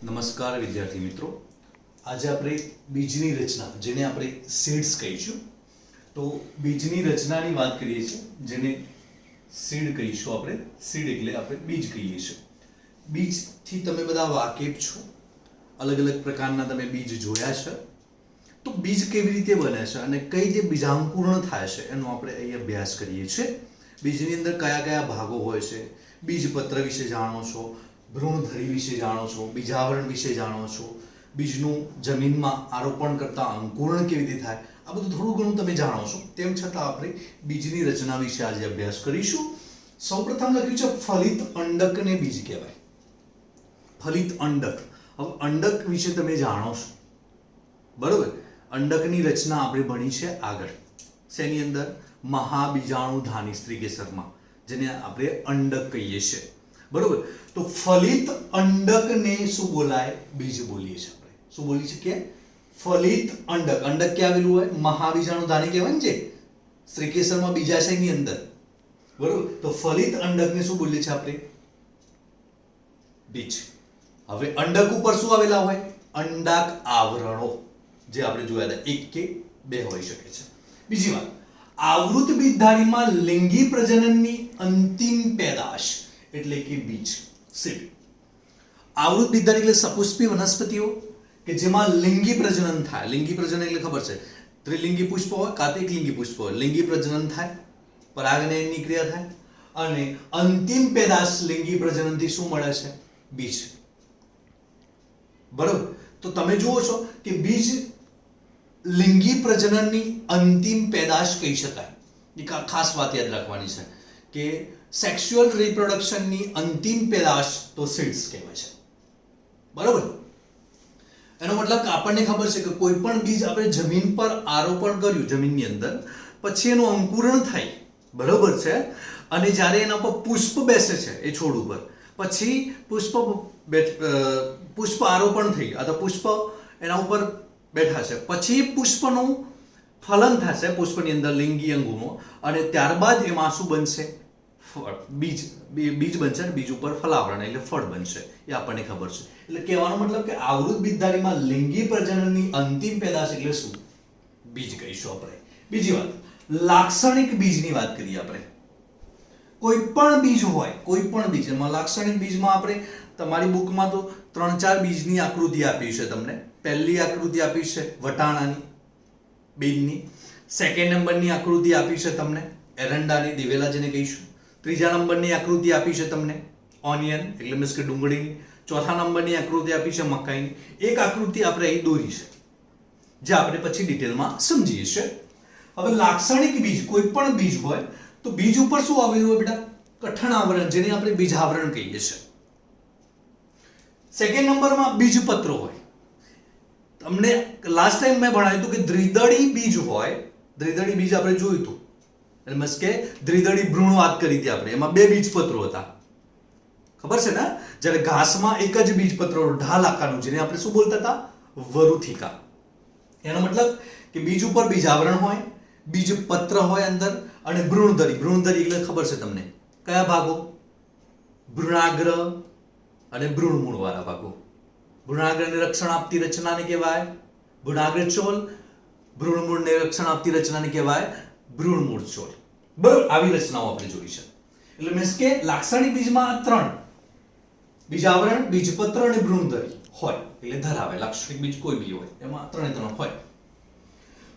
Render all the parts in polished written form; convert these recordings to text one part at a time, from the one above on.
નમસ્કાર વિદ્યાર્થી મિત્રો, આજે આપણે બીજની રચના જેને આપણે સીડ્સ કહીશું. તો બીજની રચનાની વાત કરીએ છીએ, જેને સીડ કહીશું. આપણે સીડ એટલે આપણે બીજ કહીએ છીએ. બીજથી તમે બધા વાકેફ છો, અલગ અલગ પ્રકારના તમે બીજ જોયા છે. તો બીજ કેવી રીતે બને છે અને કઈ રીતે બીજાંકુરણ થાય છે એનો આપણે અહીં અભ્યાસ કરીએ છીએ. બીજની અંદર કયા કયા ભાગો હોય છે, બીજપત્ર વિશે જાણો છો, ભ્રૂણધરી વિશે જાણો છો, બીજાવરણ વિશે જાણો છો, બીજનું જમીનમાં આરોપણ કરતા અંકુરણ કેવી રીતે થાય, આ બધું થોડું ઘણું તમે જાણો છો. તેમ છતાં આપણે બીજની રચના વિશે આજે અભ્યાસ કરીશું. સૌપ્રથમ લખ્યું છે ફલિત અંડકને બીજ કહેવાય. ફલિત અંડક. હવે અંડક વિશે તમે જાણો છો, બરોબર. અંડકની રચના આપણે ભણી છે આગળ. શેની અંદર? મહાબીજાણુધાની સ્ત્રીકેસરમાં, જેને આપણે અંડક કહીએ છીએ, બરોબર. તો ફલિત અંડકને શું બોલાય? બીજ બોલીએ છીએ આપણે. શું બોલી શકીએ? ફલિત અંડક. અંડક ક્યાં આવેલું હોય? મહાબીજાણુધાની કહેવાય ને, જે સ્ત્રીકેસરમાં બીજાશયની અંદર, બરોબર. તો ફલિત અંડકને શું બોલીએ છીએ આપણે? બીજ. હવે અંડક ઉપર શું આવેલા હોય? અંડાક આવરણો, જે આપણે જોયા હતા, એક કે બે હોઈ શકે છે. બીજી વાત, આવૃત બીજધારીમાં લિંગી પ્રજનનની અંતિમ પેદાશ એટલે કે બીજ, સીડ. આવૃત બીજધારી એટલે સપુષ્પી વનસ્પતિઓ કે જેમાં લિંગી પ્રજનન થાય. લિંગી પ્રજનન એટલે ખબર છે, ત્રિલિંગી પુષ્પ હોય કાં તો એકલિંગી પુષ્પ હોય. લિંગી પ્રજનન થાય, પરાગનયનની ક્રિયા થાય, અને અંતિમ પેદાશ લિંગી પ્રજનનથી શું મળે છે? બીજ. બરોબર. તો તમે જુઓ છો કે બીજ લિંગી પ્રજનનની અંતિમ પેદાશ કહી શકાય. એક ખાસ વાત યાદ રાખવાની છે કે સેક્સ્યુઅલ રિપ્રોડક્શનની અંતિમ પેદાશ તો સીડ્સ કહેવાય છે, બરોબર. એનો મતલબ કે આપણને ખબર છે કે કોઈ પણ બીજ આપણે જમીન પર આરોપણ કર્યું, જમીનની અંદર, પછી એનું અંકુરણ થાય, બરોબર છે. અને જ્યારે એના પર પુષ્પ બેસે છે એ છોડ ઉપર, પછી પુષ્પ આરોપણ થઈ, અથવા પુષ્પ એના ઉપર બેઠા છે, પછી પુષ્પનું ફલન થશે પુષ્પની અંદર લિંગી અંગોનો, અને ત્યારબાદ એમાં શું બનશે? ફળ. બીજ બનશે અને બીજ ઉપર ફલાવરણ એટલે ફળ બનશે. એ આપણને ખબર છે. એટલે કહેવાનો મતલબ કે આવૃત બીજધારીમાં લિંગી પ્રજનનની અંતિમ પેદાશ એટલે શું? બીજ કહીશું આપણે. બીજી વાત, લાક્ષણિક બીજની વાત કરીએ આપણે. કોઈ પણ બીજ હોય, કોઈ પણ બીજ, એમાં લાક્ષણિક બીજમાં આપણે તમારી બુકમાં તો 3-4 બીજની આકૃતિ આપી છે તમને. પહેલી આકૃતિ આપી છે વટાણાની, બીજની. સેકન્ડ નંબરની આકૃતિ આપી છે તમને એરંડાની, દિવેલા જેને કહીશું. ત્રીજા નંબરની આકૃતિ આપી છે તમને ઓનિયન એટલે મીન્સ કે ડુંગળીની. ચોથા નંબરની આકૃતિ આપી છે મકાઈની. એક આકૃતિ આપણે અહીં દોરી છે, જે આપણે પછી ડિટેલમાં સમજીએ છીએ. હવે લાક્ષણિક બીજ, કોઈ પણ બીજ હોય તો બીજ ઉપર શું આવેલું હોય બેટા? કઠણ આવરણ, જેને આપણે બીજાવરણ કહીએ છીએ. સેકન્ડ નંબરમાં બીજપત્રો હોય. તમને લાસ્ટ ટાઈમ મેં ભણાવ્યું હતું કે દ્વિદળી બીજ હોય. દ્વિદળી બીજ આપણે જોયું હતું, એટલે મીન્સ કે દ્વિદળી ભ્રૂણ વાત કરી હતી આપણે. એમાં 2 બીજપત્રો હતા, ખબર છે ને? જ્યારે ઘાસમાં એક જ બીજપત્ર, ઢાલ આકારનું, જેને આપણે શું બોલતા હતા? વરુથિકા. એનો મતલબ કે બીજ ઉપર બીજાવરણ હોય, બીજપત્ર હોય અંદર, અને ભ્રૂણધરી. ભ્રૂણધરી એટલે ખબર છે તમને કયા ભાગો? ભ્રૂણાગ્ર અને ભ્રૂણમૂળ વાળા ભાગો. ભ્રૂણાગ્રને રક્ષણ આપતી રચનાને કહેવાય ભ્રૂણાગ્ર ચોલ. ભ્રૂણમૂળને રક્ષણ આપતી રચનાને કહેવાય ભ્રૂણમૂળ ચોલ. બરાબર. આવી રચનાઓ આપણે જોઈ છે. એટલે મીન્સ કે લાક્ષણિક બીજમાં 3: બીજાવરણ, બીજપત્ર અને ભ્રૂણધરી હોય, એટલે ધરાવે. લાક્ષણિક બીજ કોઈ બી હોય, એમાં 3 હોય.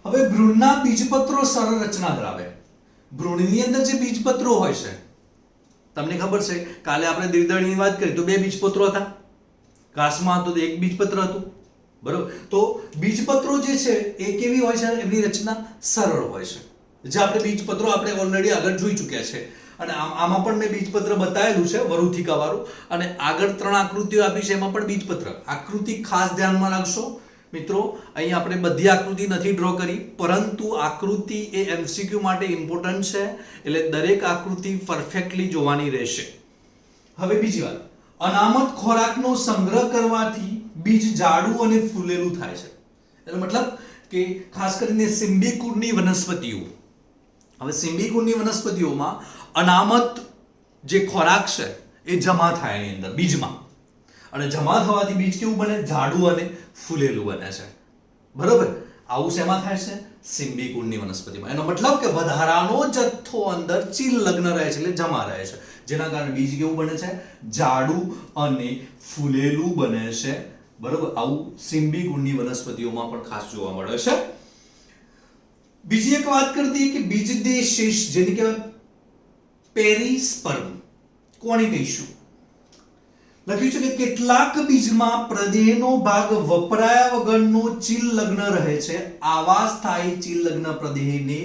હવે ભ્રૂણના બીજપત્રો સરળ રચના ધરાવે. ભ્રૂણની અંદર જે બીજપત્રો હોય છે, તમને ખબર છે કાલે આપણે દ્વિદળીની વાત કરી તો 2 બીજપત્રો હતા. ઘાસમાં તો 1 બીજપત્ર હતું, બરોબર. તો બીજપત્રો જે છે એ કેવી હોય છે? એમની રચના સરળ હોય છે. જે આપણે બીજપત્રો આપણે ઓલરેડી આગળ જોઈ ચૂક્યા છે, અને આમાં પણ મેં બીજપત્ર બતાવેલું છે વરુથિકા વાળું. અને આગળ 3 આકૃતિઓ આપી છે, એમાં પણ બીજપત્ર. આકૃતિ ખાસ ધ્યાનમાં રાખશો મિત્રો. અહીં આપણે બધી આકૃતિ નથી ડ્રો કરી, પરંતુ આકૃતિ એ MCQ માટે ઇમ્પોર્ટન્ટ છે, એટલે દરેક આકૃતિ પરફેક્ટલી જોવાની રહેશે. હવે બીજી વાત, અનામત ખોરાકનો સંગ્રહ કરવાથી બીજ જાડું અને ફૂલેલું થાય છે. એનો મતલબ કે ખાસ કરીને સિમ્બિકુળની વનસ્પતિઓ. હવે સિમ્બિકુળની વનસ્પતિઓમાં અનામત જે ખોરાક છે એ જમા થાય એની અંદર, બીજમાં. અને જમા થવાથી બીજ કેવું બને? જાડું અને ફૂલેલું બને છે. બરોબર? આવું શેમાં થાય છે? સિંબી કુળની વનસ્પતિમાં. એનો મતલબ કે વધારાનો જથ્થો અંદર ચીલ લગ્ન રહે છે, એટલે જમા રહે છે, જેના કારણે બીજ કેવું બને છે? જાડું અને ફૂલેલું બને છે. બરોબર? આવું સિંબી કુળની વનસ્પતિઓમાં પણ ખાસ જોવા મળે છે. બીજી એક વાત કરતી કે બીજદેશીશ, જેને કહેવાય પેરિસ્પર્મ, કોને કહીશું? લખ્યું છે કે કેટલાક બીજમાં પ્રદેહનો ભાગ વપરાયા વગરનો ચીલ લગ્ન રહે છે. આવા સ્થાયી ચીલ લગ્ન પ્રદેહને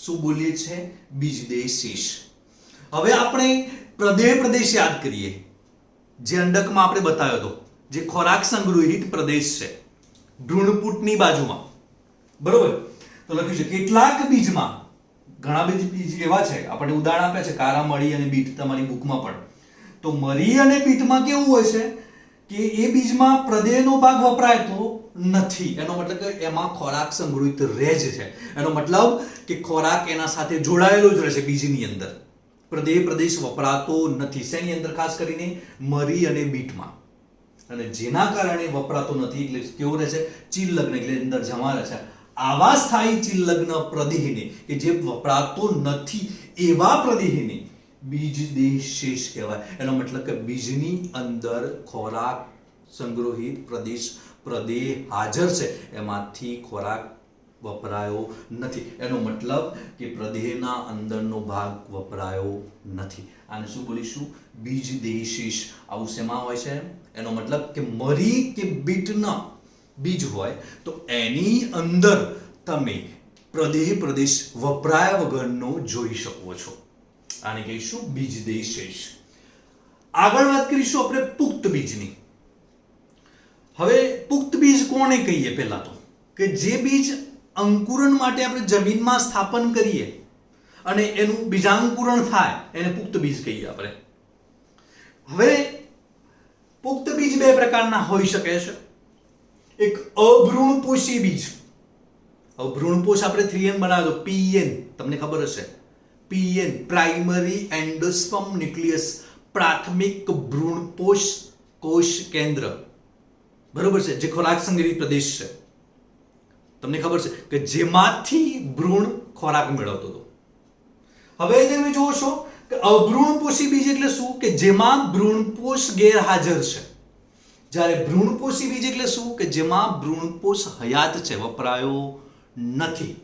શું બોલીએ છે? બીજદેશીશ. હવે આપણે પ્રદેશ યાદ કરીએ, જે અંડકમાં આપણે બતાવ્યો હતો, જે ખોરાક સંગ્રહિત પ્રદેશ છે ભ્રૂણપૂટની બાજુમાં. બરોબર? તો લખ્યું છે કેટલાક બીજમાં, ઘણા બીજ એવા છે, આપણને ઉદાહરણ આપ્યા છે કારા, મરી અને બીટ તમારી બુકમાં પણ. તો મરી અને બીટમાં કેવું હોય છે કે એ બીજમાં પ્રદેહનો ભાગ વપરાય તો નથી. એનો મતલબ કે એમાં ખોરાક સંગ્રહિત રહે જ છે. એનો મતલબ કે ખોરાક એના સાથે જોડાયેલો જ રહે છે બીજની અંદર. પ્રદેશ વપરાતો નથી. શેની અંદર? ખાસ કરીને મરી અને બીટમાં. અને જેના કારણે વપરાતો નથી એટલે કેવું રહે છે? ચીલ લગ્ન, એટલે અંદર જમા રહે છે. આવા સ્થાયી ચીલ લગ્ન પ્રદેહને, કે જે વપરાતો નથી એવા પ્રદેહને બીજદેશીશ કહેવાય. એનો મતલબ કે બીજની અંદર ખોરાક સંગ્રહિત પ્રદેહ હાજર છે, એમાંથી ખોરાક વપરાયો નથી. એનો મતલબ કે પ્રદેહના અંદરનો ભાગ વપરાયો નથી. આને શું બોલીશું? બીજદેશીશ. આવું શેમાં હોય છે? એનો મતલબ કે મરી કે બીટના બીજ હોય તો એની અંદર તમે પ્રદેશ વપરાયા વગરનો જોઈ શકો છો. આને કહીશું બીજદેશીશ. આગળ વાત કરીશું આપણે પુખ્ત બીજની. હવે પુખ્ત બીજ કોને કહીએ? પહેલા તો કે જે બીજ અંકુરણ માટે આપણે જમીનમાં સ્થાપન કરીએ અને એનું બીજાંકુરણ થાય એને પુખ્ત બીજ કહીએ આપણે. હવે પુખ્ત બીજ બે પ્રકારના હોઈ શકે છે. એક અભ્રૂણપોષી બીજ. ભ્રૂણપોષ આપણે 3N બનાવ્યો તો PN, તમને ખબર હશે. PN પ્રાઇમરી એન્ડોસ્પર્મ ન્યુક્લિયસ, પ્રાથમિક ભ્રૂણપોષ કોષ કેન્દ્ર. બરોબર છે? જે ખોરાક સંગ્રહિત પ્રદેશ છે. તમને ખબર છે કે જેમાંથી ભ્રૂણ ખોરાક મેળવતો હતો. હવે તમે જોવો છો કે અભ્રૂણપોષી બીજ એટલે શું? કે જેમાં ભ્રૂણપોષ ગેરહાજર છે. જ્યારે ભ્રૂણપોષી બીજ એટલે શું? કે જેમાં ભ્રૂણપોષ હયાત છે, વપરાયો નથી.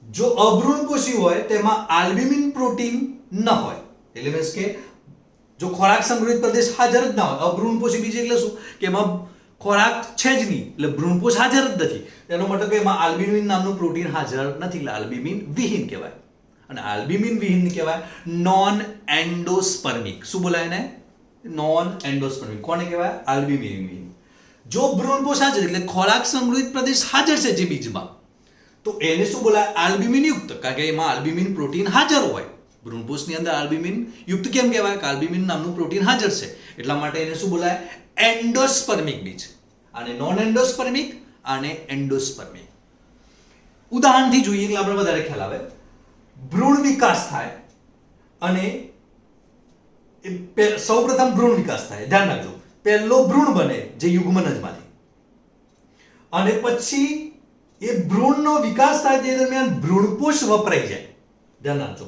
જો અભ્રૂણપોષી હોય તેમાં આલ્બ્યુમિન પ્રોટીન ન હોય, એટલે મીન્સ કે જો ખોરાક સંગ્રહિત પ્રદેશ હાજર જ ના હોય. અભ્રૂણપોષી બીજ એટલે શું? કે એમાં ખોરાક છે જ નહીં, એટલે ભ્રૂણપોષ હાજર જ નથી. એનો મતલબ કે એમાં આલ્બ્યુમિન નામનું પ્રોટીન હાજર નથી, એટલે આલ્બ્યુમિન વિહીન કહેવાય. અને આલ્બ્યુમિન વિહીન કહેવાય નોન એન્ડોસ્પર્મિક. શું બોલાય એને? નોન એન્ડોસ્પર્મિક. કોને કહેવાય? આલ્બ્યુમિન વિહીન. જો ભ્રૂણપોષ હાજર એટલે ખોરાક સંગ્રહિત પ્રદેશ હાજર છે જે બીજમાં, તો એને શું બોલાય? આલ્બ્યુમિન યુક્ત, કારણ કે એમાં આલ્બ્યુમિન પ્રોટીન હાજર હોય. ભ્રૂણપોષની અંદર આલ્બ્યુમિન યુક્ત કેમ કહેવાય? કે આલ્બ્યુમિન નામનું પ્રોટીન હાજર છે, એટલા માટે એને શું બોલાય? એન્ડોસ્પર્મિક બીજ. આને નોન એન્ડોસ્પર્મિક, આને એન્ડોસ્પર્મિક. ઉદાહરણથી જોઈએ એટલે આપણે વધારે ખ્યાલ આવે. ભ્રૂણ વિકાસ થાય અને સૌપ્રથમ ભ્રૂણ વિકાસ થાય. ધ્યાન રાખજો, પહેલો ભ્રૂણ બને જે યુગ્મનજમાંથી, અને પછી એ ભ્રૂણનો વિકાસ થાય તે દરમિયાન ભ્રૂણપોષ વપરાઈ જાય. ધ્યાન રાખજો,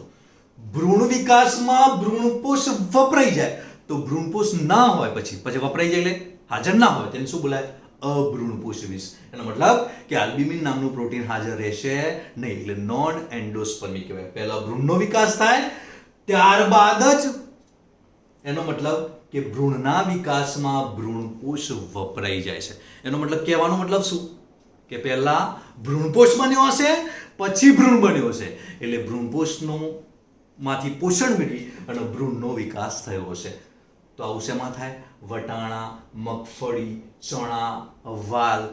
ભ્રૂણ વિકાસમાં ભ્રૂણપોષ વપરાઈ જાય તો ભ્રૂણપોષ ના હોય પછી વપરાઈ જાય એટલે હાજર ના હોય તેને શું બોલાય? અભ્રૂણપોષી બીજ. એનો મતલબ કે આલ્બ્યુમિન નામનું પ્રોટીન હાજર રહેશે નહીં, એટલે નોન એન્ડોસ્પર્મિક કહેવાય. પહેલા ભ્રૂણનો વિકાસ થાય ત્યારબાદ જ એનો મતલબ કે ભ્રૂણના વિકાસમાં ભ્રૂણપોષ વપરાઈ જાય છે. એનો મતલબ કહેવાનો મતલબ શું? કે પહેલા ભ્રૂણપોષ બન્યો હશે પછી ભ્રૂણ બન્યો હશે, એટલે ભ્રૂણપોષનું માંથી પોષણ મેળવી અને ભ્રૂણનો વિકાસ થયો હશે. તો આવું શેમાં થાય? વટાણા, મગફળી, ચણા, વાલ,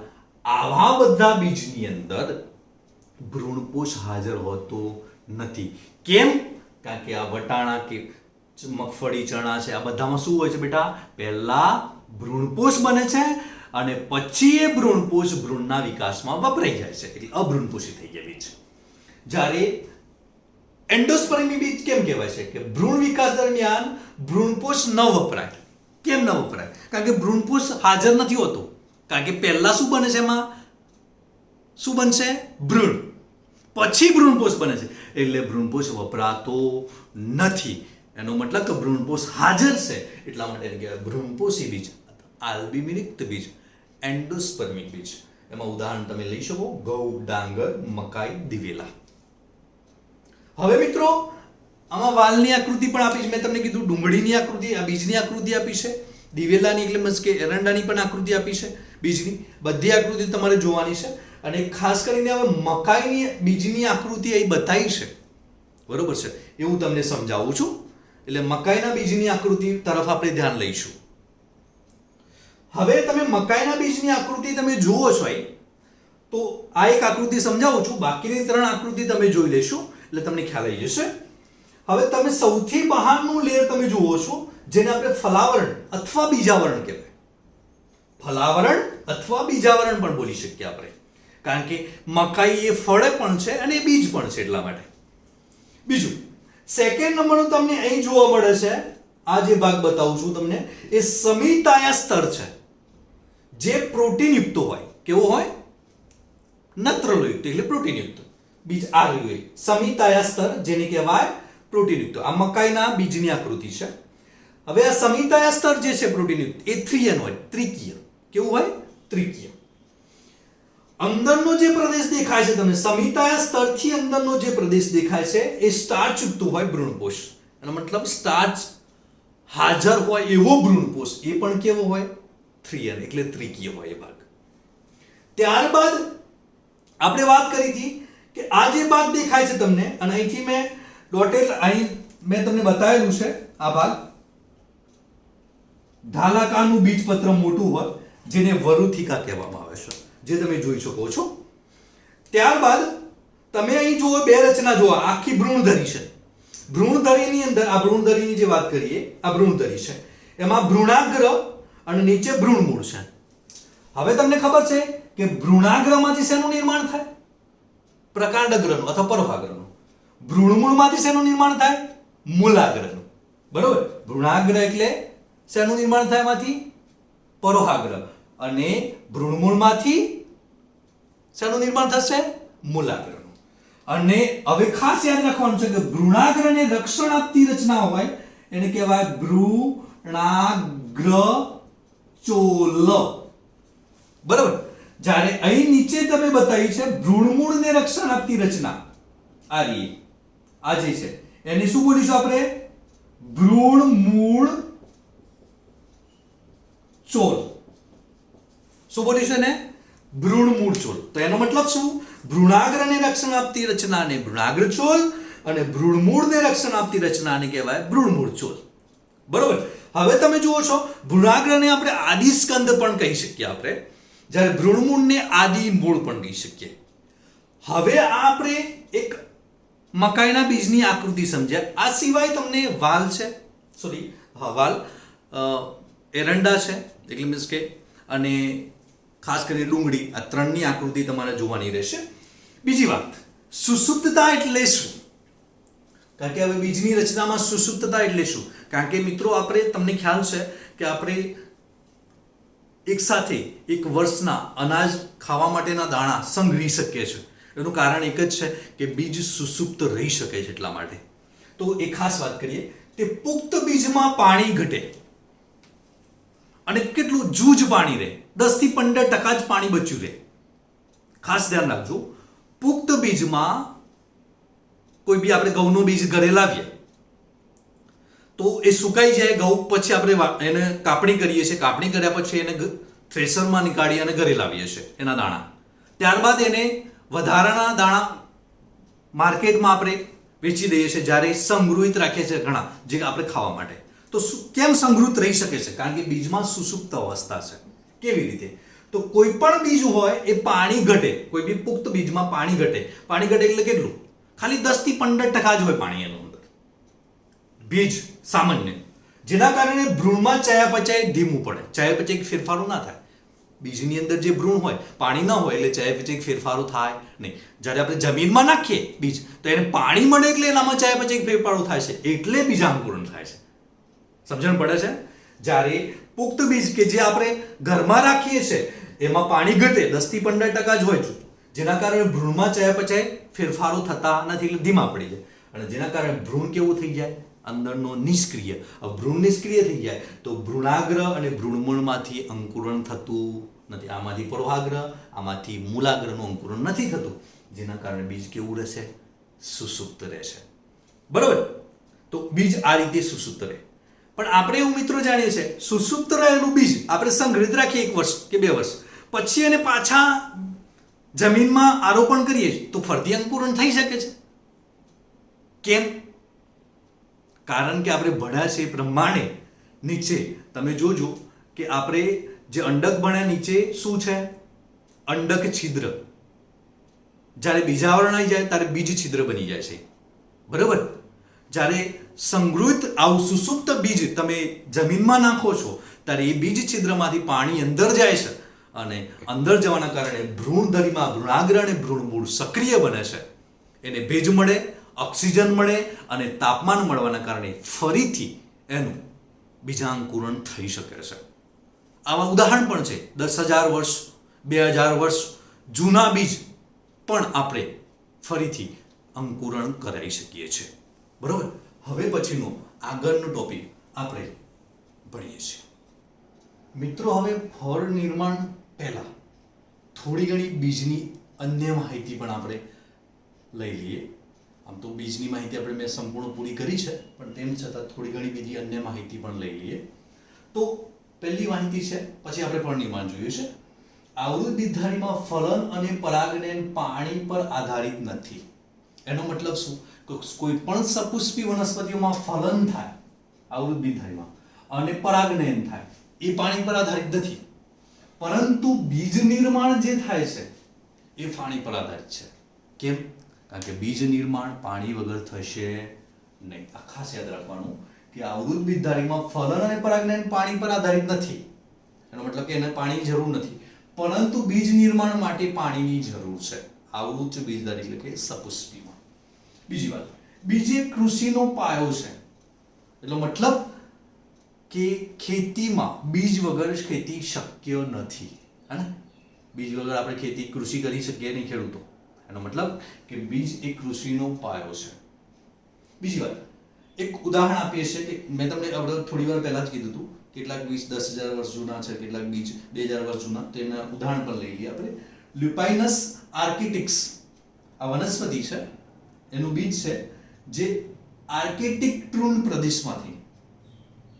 આવા બધા બીજની અંદર ભ્રૂણપોષ હાજર હોતો નથી. કેમ? કારણ કે આ વટાણા કે મગફળી, ચણા છે, આ બધામાં શું હોય છે બેટા? પહેલા ભ્રૂણપોષ બને છે અને પછી એ ભ્રૂણપોષ ભ્રૂણના વિકાસમાં વપરાઈ જાય છે, એટલે અભ્રૂણપોષી થઈ ગયા બીજ. જ્યારે એન્ડોસ્પર્મી બીજ કેમ કહેવાય છે? કે ભ્રૂણ વિકાસ દરમિયાન ભ્રૂણપોષ ન વપરાય કેમ ન વપરાય? કારણ કે ભ્રૂણપોષ હાજર નથી હોતું. કારણ કે પહેલા શું બને છે એમાં? શું બનશે? ભ્રૂણ. પછી ભ્રૂણપોષ બને છે, એટલે ભ્રૂણપોષ વપરાતો નથી. એનો મતલબ કે ભ્રૂણપોષ હાજર છે, એટલા માટે એને કહેવાય ભ્રૂણપોષી બીજ, આલ્બ્યુમિનિક બીજ, એન્ડોસ્પર્મિક બીજ. એમાં ઉદાહરણ તમે લઈ શકો ઘઉં, ડાંગર, મકાઈ, દિવેલા. હવે મિત્રો આમાં વાલની આકૃતિ પણ આપી છે. મેં તમને કીધું ડુંગળીની આકૃતિ, આ બીજની આકૃતિ આપી છે. દિવેલાની એટલે મીન્સ કે એરંડાની પણ આકૃતિ આપી છે, બીજની. બધી આકૃતિ તમારે જોવાની છે. અને ખાસ કરીને હવે મકાઈની બીજની આકૃતિ અહીં બતાવી છે, બરોબર છે, એ હું તમને સમજાવું છું. એટલે મકાઈના બીજની આકૃતિ તરફ આપણે ધ્યાન લઈશું. હવે તમે મકાઈના બીજની આકૃતિ તમે જુઓ છો અહીં, તો આ એક આકૃતિ સમજાવું છું, બાકીની 3 આકૃતિ તમે જોઈ લેશો એટલે તમને ખ્યાલ આવી જશે. હવે તમે સૌથી બહારનું લેયર તમે જુઓ છો, જેને આપણે ફલાવરણ અથવા બીજાવરણ કહેવાય. ફલાવરણ અથવા બીજાવરણ પણ બોલી શકીએ આપણે, કારણ કે મકાઈ એ ફળ પણ છે અને બીજ પણ છે, એટલા માટે. બીજું, સેકન્ડ નંબરનું તમને અહીં જોવા મળે છે, આ જે ભાગ બતાવું છું તમને, એ સમિતાયા સ્તર છે, જે પ્રોટીનયુક્ત હોય. કેવો હોય? નત્રલોયુક્ત એટલે પ્રોટીનયુક્ત. બીજ આ રહ્યું, સમિતાયા સ્તર, જેને કહેવાય પ્રોટીનયુક્ત. આ મકાઈના બીજની આકૃતિ છે. હવે આ સમિતાયા સ્તર જે છે પ્રોટીનયુક્ત, એ 3n હોય, ત્રિકીય. કેવું હોય? ત્રિકીય. અંદરનો જે પ્રદેશ દેખાય છે તમને, સમિતાયા સ્તરથી અંદરનો જે પ્રદેશ દેખાય છે, એ સ્ટાર્ચ યુક્ત હોય, ભ્રૂણપોષ. એનો મતલબ સ્ટાર્ચ હાજર હોય એવો ભ્રૂણપોષ. એ પણ કેવો હોય? 3n એટલે ત્રિકીય હોય એ ભાગ. ત્યારબાદ આપણે વાત કરી હતી કે આ જે ભાગ દેખાય છે તમને, અને અહીંથી મેં ડોટેડ, અહીં મેં તમને બતાવેલું છે, આ ભાગ ધાલાકાનું બીજપત્ર મોટું હોય, જેને વરુથિકા કહેવામાં આવે છે, જે તમે જોઈ શકો છો. ત્યારબાદ તમે અહીં જુઓ, 2 રચના જુઓ, આખી ભ્રૂણધરી છે. ભ્રૂણધરીની અંદર, આ ભ્રૂણધરીની જે વાત કરીએ, આ ભ્રૂણધરી છે, એમાં ભ્રૂણાગ્ર અને નીચે ભ્રૂણમૂળ છે. હવે તમને ખબર છે કે ભ્રૂણાગ્રમાંથી શેનું નિર્માણ થાય? પ્રકાંડગ્રનું અથવા પરોહાગ્રનું. ભ્રૂણમૂળમાંથી શેનું નિર્માણ થાય? મૂલાગ્રનું. બરોબર? ભ્રૂણાગ્ર એટલે શેનું નિર્માણ થાય એમાંથી? પરોહાગ્ર. અને ભ્રૂણમૂળમાંથી શેનું નિર્માણ થશે? મૂલાગ્રનું. અને હવે ખાસ યાદ રાખવાનું છે કે ભ્રૂણાગ્રને રક્ષણ આપતી રચના હોય એને કહેવાય ભ્રૂણાગ્ર ચોલ. બરાબર? જ્યારે અહીં નીચે તમે બતાવી છે ભ્રૂણમૂળને રક્ષણ આપતી રચના, આ રહી, આ જે છે એને શું બોલીશું આપણે? ભ્રૂણમૂળ ચોલ. શું બોલીશું એને? ભ્રૂણમૂળ ચોલ. તો એનો મતલબ શું? ભ્રૂણાગ્રને રક્ષણ આપતી રચનાને ભ્રૂણાગ્ર ચોલ અને ભ્રૂણમૂળને રક્ષણ આપતી રચનાને કહેવાય ભ્રૂણમૂળ ચોલ. બરોબર? હવે તમે જુઓ છો, ભ્રૂણાગ્રને આપણે આદિસ્કંદ પણ કહી શકીએ આપણે, જ્યારે ભ્રૂણમૂળને આદિ મૂળ પણ કહી શકીએ. હવે આપણે એક મકાઈના બીજની આકૃતિ સમજ્યા. આ સિવાય તમને વાલ છે, સોરી, હા વાલ, એરંડા છે, એટલે મીન્સ કે, અને ખાસ કરીને ડુંગળી, આ 3ની આકૃતિ તમારે જોવાની રહેશે. બીજી વાત, સુષુપ્તતા એટલે શું? કારણ કે હવે બીજની રચનામાં સુષુપ્તતા એટલે શું? કારણ કે મિત્રો આપણે, તમને ખ્યાલ છે કે આપણે એક સાથે એક વર્ષના અનાજ ખાવા માટેના દાણા સંગ્રહી શકીએ છીએ. એનું કારણ એક જ છે કે બીજ સુષુપ્ત રહી શકે છે, એટલા માટે. તો એ ખાસ વાત કરીએ, તે પુખ્ત બીજમાં પાણી ઘટે અને કેટલું જૂજ પાણી રહે, 10 થી 15% જ પાણી બચ્યું રહે. ખાસ ધ્યાન રાખજો, પુખ્ત બીજમાં કોઈ બી આપણે ઘઉંનો બીજ ઘરે લાવીએ તો એ સુકાઈ જાય ઘઉં, પછી આપણે એને કાપણી કરીએ છીએ, કાપણી કર્યા પછી એને થ્રેશરમાં નીકાળી અને ઘરે લાવીએ છીએ એના દાણા. ત્યારબાદ એને વધારાના દાણા માર્કેટમાં આપણે વેચી દઈએ છીએ, જ્યારે સંગ્રહિત રાખીએ છીએ ઘણા, જે આપણે ખાવા માટે. તો કેમ સંગ્રહિત રહી શકે છે? કારણ કે બીજમાં સુષુપ્ત અવસ્થા છે. કેવી રીતે? તો કોઈ પણ બીજ હોય એ પાણી ઘટે, કોઈ બી પુખ્ત બીજમાં પાણી ઘટે. પાણી ઘટે એટલે કેટલું? ખાલી 10 થી 15% જ હોય પાણી એનું અંદર, બીજ સામાન્ય, જેના કારણે ભ્રૂણમાં ચયાપચય ધીમું પડે, ચયાપચય ફેરફારો ના થાય. બીજની અંદર જે ભ્રૂણ હોય, પાણી ન હોય એટલે ચયાપચય ફેરફારો થાય નહીં. જ્યારે આપણે જમીનમાં નાખીએ બીજ, તો એને પાણી મળે એટલે એનામાં ચયાપચય ફેરફારો થાય છે, એટલે બીજાંકુરણ થાય છે. સમજણ પડે છે? જ્યારે પુખ્ત બીજ કે જે આપણે ઘરમાં રાખીએ છીએ એમાં પાણી ઘટે 10 થી 15% જ હોય છે, જેના કારણે ભ્રૂણમાં ચયાપચય ફેરફારો થતા નથી, એટલે ધીમા પડી જાય, અને જેના કારણે ભ્રૂણ કેવું થઈ જાય, અંદરનો નિષ્ક્રિય. હવે ભ્રૂણ નિષ્ક્રિય થઈ જાય તો ભ્રૂણાગ્ર અને ભ્રૂણમૂળમાંથી અંકુરણ થતું નથી, આમાંથી પરોહાગ્ર આમાંથી મૂલાગ્રનું અંકુરણ નથી થતું, જેના કારણે બીજ કેવું રહેશે, સુષુપ્ત રહેશે. બરોબર? તો બીજ આ રીતે સુષુપ્ત રહે. પણ આપણે એવું મિત્રો જાણીએ છીએ સુષુપ્ત રહેલું બીજ આપણે સંગ્રહિત રાખીએ 1 વર્ષ કે 2 વર્ષ, પછી એને પાછા જમીનમાં આરોપણ કરીએ તો ફરતી અંકુરણ થઈ શકે છે. કેમ? કારણ કે આપણે ભણ્યા છે એ પ્રમાણે નીચે તમે જોજો કે આપણે જે અંડક ભણ્યા નીચે શું છે, અંડક છિદ્ર. જ્યારે બીજાવરણ આવી જાય ત્યારે બીજ છિદ્ર બની જાય છે. બરાબર? જ્યારે સંગૃહિત આવું સુષુપ્ત બીજ તમે જમીનમાં નાખો છો ત્યારે એ બીજ છિદ્રમાંથી પાણી અંદર જાય છે, અને અંદર જવાના કારણે ભ્રૂણધરીમાં ભ્રૂણાગ્ર અને ભ્રૂણમૂળ સક્રિય બને છે. એને ભેજ મળે, ઓક્સિજન મળે અને તાપમાન મળવાના કારણે ફરીથી એનું બીજાંકુરણ થઈ શકે છે. આવા ઉદાહરણ પણ છે. 10,000 વર્ષ 2,000 વર્ષ જૂના બીજ પણ આપણે ફરીથી અંકુરણ કરાવી શકીએ છીએ. બરોબર? હવે પછીનો આગળનો ટોપિક આપણે ભણીએ છીએ. મિત્રો, હવે ફળ નિર્માણ પહેલા થોડી ઘણી બીજની અન્ય માહિતી પણ આપણે લઈ લઈએ. આમ તો બીજની માહિતી આપણે મેં સંપૂર્ણ પૂરી કરી છે, પણ તેમ છતાં થોડી ઘણી બીજી અન્ય માહિતી પણ લઈ લઈએ. તો પહેલી માહિતી છે, પછી આપણે ફળ નિર્માણ જોયું છે. આવૃત બીજધારીમાં ફલન અને પરાગનયન પાણી પર આધારિત નથી. એનો મતલબ શું? કોઈ પણ સપુષ્પી વનસ્પતિઓમાં ફલન થાય આવૃત બીજધારીમાં અને પરાગનયન થાય એ પાણી પર આધારિત નથી, પરંતુ બીજ નિર્માણ જે થાય છે એ પાણી પર આધારિત છે. કેમ? કારણ કે બીજ નિર્માણ પાણી વગર થશે નહીં. આ ખાસ યાદ રાખવાનું કે આવૃત બીજધારીમાં ફલન અને પરાગનયન પાણી પર આધારિત નથી. એનો મતલબ કે એને પાણીની જરૂર નથી, પરંતુ બીજ નિર્માણ માટે પાણીની જરૂર છે આવૃત બીજધારી એટલે કે સપુષ્પીમાં. બીજી વાત, બીજ એ કૃષિનો પાયો છે. એટલો મતલબ કે ખેતીમાં બીજ વગર ખેતી શક્ય નથી. હે ને? બીજ વગર આપણે ખેતી કૃષિ કરી શકીએ નહીં ખેડૂતો. એનો મતલબ કે બીજ એ કૃષિનો પાયો છે. બીજી વાત, એક ઉદાહરણ આપીએ છીએ કે મેં તમને થોડી વાર પહેલા જ કીધું હતું, કેટલાક બીજ 10,000 વર્ષ જૂના છે, કેટલાક બીજ 2,000 વર્ષ જૂના. તેના ઉદાહરણ પણ લઈ લઈએ આપણે. લ્યુપાઇનસ આર્કિટિક્સ આ વનસ્પતિ છે, એનું બીજ છે જે આર્કટિક ટ્રુન પ્રદેશમાંથી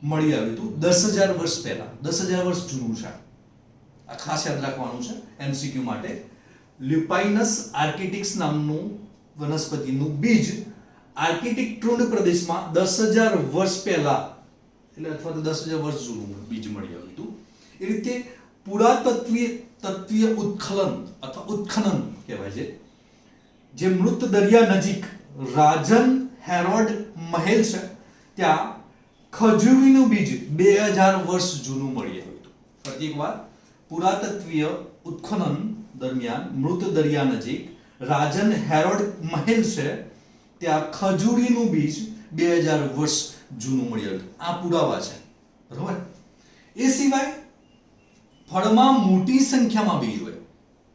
મળી આવ્યું હતું 10,000 વર્ષ પહેલા. 10,000 વર્ષ જૂનું છે. આ ખાસ યાદ રાખવાનું છે એમસીક્યુ માટે. લ્યુપાઇનસ આર્કિટિક્સ નામનું વનસ્પતિનું બીજ આર્કટિક ટ્રુન પ્રદેશમાં 10,000 વર્ષ પહેલા એટલે અથવા તો 10,000 વર્ષ જૂનું બીજ મળી આવ્યું હતું. એ રીતે પુરાતત્વીય ઉત્ખનન અથવા ઉત્ખનન કહેવાય છે, જે મૃત દરિયા નજીક રાજન હેરોડ મહેલ છે ત્યાં ખજૂરીનું બીજ 2,000 વર્ષ જૂનું મળી આવ્યું હતું. ફરી એક વાર, પુરાતત્વીય ઉત્ખનન દરમિયાન મૃત દરિયા નજીક રાજન હેરોડ મહેલ છે ત્યાં ખજૂરીનું બીજ 2,000 વર્ષ જૂનું મળી આવ્યું. આ પુરાવા છે. બરોબર? એ સિવાય ફળમાં મોટી સંખ્યામાં બીજ હોય.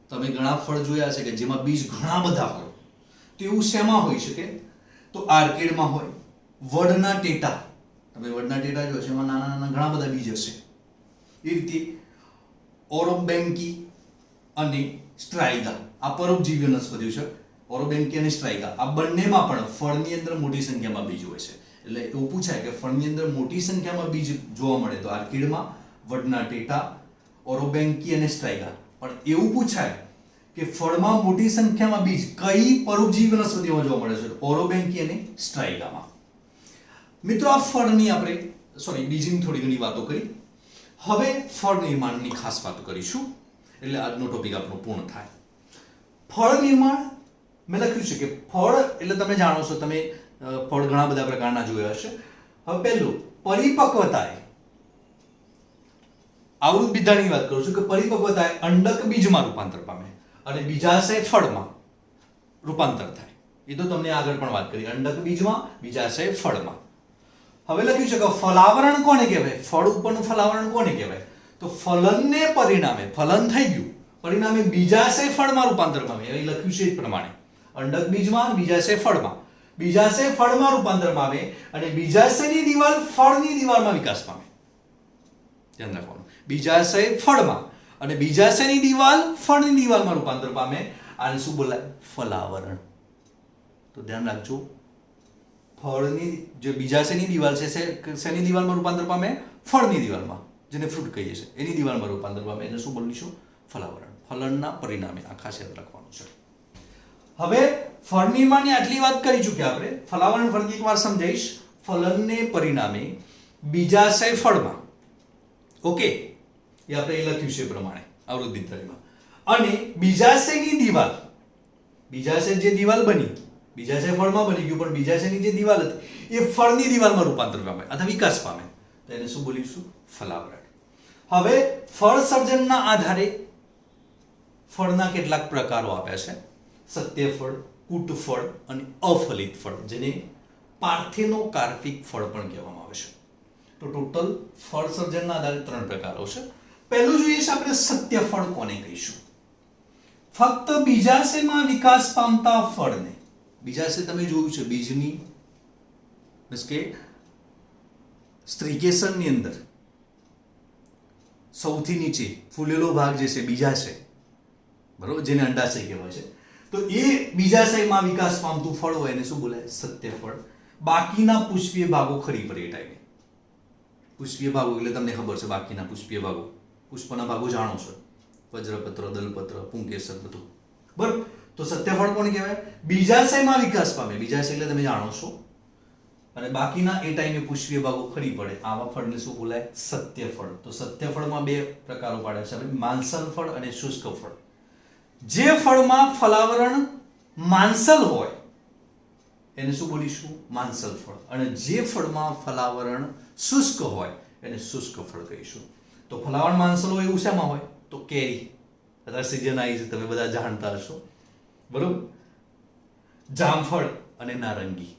તમે ઘણા ફળ જોયા છે કે જેમાં બીજ ઘણા બધા હોય. તો એવું શેમાં હોઈ શકે? તો આર્કેડમાં હોય. વડના ટેટા, તમે વડના ટેટા જોયો છે, એમાં નાના નાના ઘણા બધા બીજ હશે. એ રીતે ઓરોબેન્કી અને સ્ટ્રાઇગા આ પરોપજીવી વનસ્પતિઓ છે. ઓરોબેન્કી અને સ્ટ્રાઇગા આ બંનેમાં પણ ફળની અંદર મોટી સંખ્યામાં બીજ હોય છે. એટલે એવું પૂછાય કે ફળની અંદર મોટી સંખ્યામાં બીજ જોવા મળે તો આર્કિડમાં, વડના ટેટા, ઓરોબેન્કી અને સ્ટ્રાઇગા. પણ એવું પૂછાય કે ફળમાં મોટી સંખ્યામાં બીજ કઈ પરોપજીવી વનસ્પતિઓમાં જોવા મળે છે? ઓરોબેન્કી અને સ્ટ્રાઇગામાં. મિત્રો, આ ફળની આપણે બીજની થોડી ઘણી વાતો કરી. હવે ફળ નિર્માણની ખાસ વાતો કરીશું, એટલે આજનો ટોપિક આપણો પૂર્ણ થાય. ફળ નિર્માણ મેં લખ્યું છે કે ફળ એટલે તમે જાણો છો, તમે ફળ ઘણા બધા પ્રકારના જોયા હશે. હવે પહેલું, પરિપક્વતાએ આવૃત બીજધારીની વાત કરું છું કે પરિપક્વતાએ અંડક બીજમાં રૂપાંતર પામે અને બીજાશય ફળમાં રૂપાંતર થાય. એ તો તમને આગળ પણ વાત કરી, અંડક બીજમાં, બીજાશય ફળમાં. હવે લખ્યું છે કે ફલાવરણ કોને કહેવાય? ફળ ઉપરનું ફલાવરણ કોને કહેવાય? તો ફલનને પરિણામે, ફલન થઈ ગયું, પરિણામે બીજાશય ફળમાં રૂપાંતર પામે. અહીં લખ્યું છે એ પ્રમાણે અંડક બીજમાં, બીજાશય ફળમાં. બીજાશય ફળમાં રૂપાંતર પામે અને બીજાશયની દિવાલ ફળની દિવાલમાં વિકાસ પામે. ધ્યાન રાખવાનું, બીજાશય ફળમાં અને બીજાશયની દિવાલ ફળની દિવાલમાં રૂપાંતર પામે. આને શું બોલાય? ફલાવરણ. તો ધ્યાન રાખજો, ફળની જે બીજાશયની દિવાલ છે શેની દિવાલમાં રૂપાંતર પામે? ફળની દિવાલમાં, જેને ફ્રૂટ કહીએ છીએ એની દિવાલમાં રૂપાંતર પામે. એને શું બોલીશું? ફલાવરણ. ફલનના પરિણામે. આ ખાસ યાદ રાખવાનું છે. હવે ફળ નિર્માણની આટલી વાત કરી ચૂક્યા આપણે. ફલાવરણ ફરીથી એકવાર સમજાવીશ. ફલનને પરિણામે બીજાશય ફળમાં, ઓકે, એ આપણે એ લખ્યું છે પ્રમાણે આવૃત્તિ ધરીમાં, અને બીજાશયની દિવાલ, બીજાશય જે દિવાલ બની, બીજાશય ફળમાં બની ગયું, પણ બીજાશયની જે દિવાલ હતી એ ફળની દિવાલમાં રૂપાંતર પામે અથવા વિકાસ પામે, તો એને શું બોલીશું? ફલાવરણ. હવે ફળ સર્જનના આધારે ફળના કેટલાક પ્રકારો આપ્યા છે: સત્ય ફળ, કૂટ ફળ અને અફલિત ફળ, જેને પાર્થેનોકાર્પિક ફળ પણ કહેવામાં આવે છે. તો ટોટલ ફળ સર્જનના આધારે 3 પ્રકારો છે. પહેલું જોઈએ છે આપણે સત્ય ફળ કોને કહીશું? ફક્ત બીજાશયમાં વિકાસ પામતા ફળને. બીજાશય તમે જોયું છે, બીજની મીન્સ કે સ્ત્રીકેસરની અંદર સૌથી નીચે ફૂલેલો ભાગ જે છે બીજાશય, બરોબર, જેને અંડાશય કહેવાય છે. તો એ બીજાશયમાં વિકાસ પામતું ફળ હોય એને શું બોલાય? સત્ય ફળ. બાકીના પુષ્પીય ભાગો ખરી પડે એ ટાઈમે. પુષ્પીય ભાગો એટલે તમને ખબર છે, બાકીના પુષ્પીય ભાગો, પુષ્પના ભાગો જાણો છો, વજ્રપત્ર, દલપત્ર, પુંકેસર, બધું બરાબર. તો સત્ય ફળ કોને કહેવાય? બીજાશયમાં વિકાસ પામે. બીજાશય એટલે તમે જાણો છો, અને બાકીના એ ટાઈમે પુષ્પીય ભાગો ખરી પડે, આવા ફળને શું બોલાય? સત્ય ફળ. તો સત્ય ફળમાં 2 પ્રકારો પાડે છે, માંસલ ફળ અને શુષ્ક ફળ. જે ફળમાં ફલાવરણ માંસલ હોય એને શું બોલીશું? માંસલ ફળ. અને જે ફળમાં ફલાવરણ શુષ્ક હોય એને શુષ્ક ફળ કહીશું. તો ફલાવરણ માંસલ હોય એવું શેમાં હોય? તો કેરી. અત્યારે સિઝન આવી છે, તમે બધા જાણતા હશો, બરોબર. જામફળ અને નારંગી,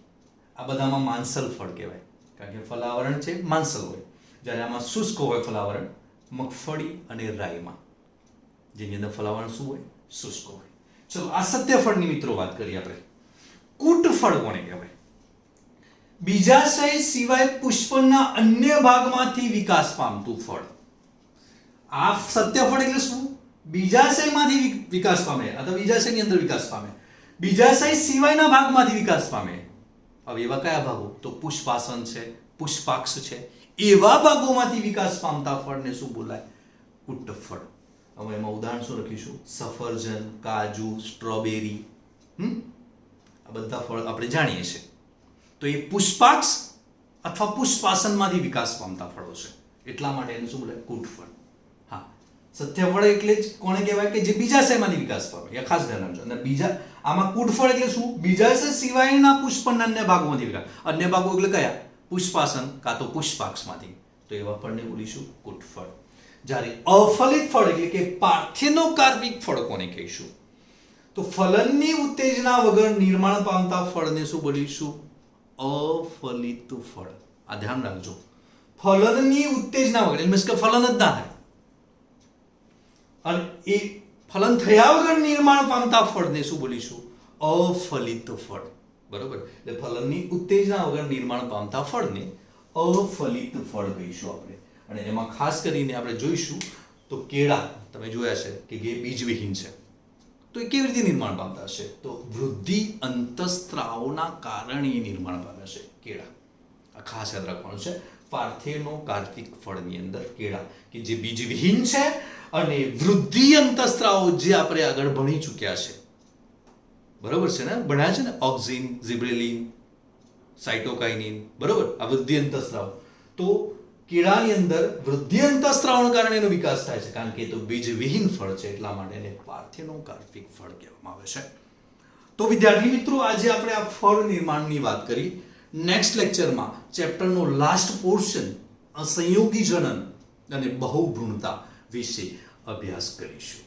આ બધામાં માંસલ ફળ કહેવાય, કારણ કે ફલાવરણ છે માંસલ હોય. જ્યારે આમાં શુષ્ક હોય ફલાવરણ મગફળી અને રાઈમાં, જેની અંદર ફલાવરણ શું હોય? શુષ્ક હોય. ચલો, આ સત્ય ફળની મિત્રો વાત કરીએ આપણે. કૂટ ફળ કોને કહેવાય? બીજાશય સિવાય પુષ્પના અન્ય ભાગમાંથી વિકાસ પામતું ફળ. આ સત્ય ફળ એટલે શું? બીજાશયમાંથી વિકાસ પામે અથવા બીજાશયની અંદર વિકાસ પામે, બીજાશય સિવાયના ભાગમાંથી વિકાસ પામે. હવે એવા કયા ભાગો? તો પુષ્પાસન છે, પુષ્પાક્ષ છે, એવા ભાગોમાંથી વિકાસ પામતા ફળને શું બોલાય? કૂટ ફળ. હવે એમાં ઉદાહરણ શું લખીશું? સફરજન, કાજુ, સ્ટ્રોબેરી, આ બધા ફળ આપણે જાણીએ છીએ. તો એ પુષ્પાક્ષ અથવા પુષ્પાસનમાંથી વિકાસ પામતા ફળો છે, એટલા માટે એને શું બોલાય? કૂટ ફળ. હા, સત્ય ફળ એટલે જ કોને કહેવાય? કે જે બીજાશયમાંથી વિકાસ પામે. એ ખાસ ધ્યાન રાખજો. અને બીજા આમાં કૂટ ફળ એટલે શું? બીજાશય સિવાયના પુષ્પના અન્ય ભાગોમાંથી વિકાસ. અન્ય ભાગો એટલે કયા? પુષ્પાસન કાં તો પુષ્પાક્ષમાંથી. તો એવા ફળને બોલીશું કૂટ ફળ. જ્યારે અફલિત ફળ એટલે કે પાર્થેનોકાર્પિક ફળ કોને કહીશું? તો ફલનની ઉત્તેજના વગર નિર્માણ પામતા ફળને શું બોલીશું? અફલિત ફળ. આ ધ્યાન રાખજો, ફલનની ઉત્તેજના વગર, મીન્સ કે ફલન જ ના થાય અને એ ફલન થયા વગર નિર્માણ પામતા ફળને શું બોલીશું? અફલિત ફળ. બરોબર. એટલે ફલનની ઉત્તેજના વગર નિર્માણ પામતા ફળને અફલિત ફળ કહીશું આપણે. અને એમાં ખાસ કરીને આપણે જોઈશું તો કેળા તમે જોયા છે કે જે બીજવિહીન છે, તો એ કેવી રીતે નિર્માણ પામતા હશે? તો વૃદ્ધિ અંતઃસ્ત્રાવના કારણે નિર્માણ પામે છે કેળા. આ ખાસ યાદ રાખવાનું છે. પાર્થેનોકાર્પિક ફળની અંદર કેળા કે જે બીજવિહીન છે અને વૃદ્ધિ અંતઃસ્ત્રાવો જે આપણે આગળ ભણી ચૂક્યા છે, બરોબર છે ને, ભણ્યા છે ને, ઓક્સિન, ઝિબ્રેલિન, સાઇટોકાઇનિન, બરોબર, આ વૃદ્ધિ અંતઃસ્ત્રાવ. તો કેળાની અંદર વૃદ્ધિ અંતઃસ્ત્રાવના કારણે એનો વિકાસ થાય છે, કારણ કે એ તો બીજવિહીન ફળ છે, એટલા માટે એને પાર્થેનોકાર્પિક ફળ કહેવામાં આવે છે. તો વિદ્યાર્થી મિત્રો, આજે આપણે આ ફળ નિર્માણની વાત કરી. નેક્સ્ટ લેક્ચરમાં ચેપ્ટરનો લાસ્ટ પોર્શન સંયોગી જનન અને બહુભ્રૂણતા વિશે અભ્યાસ કરીશું.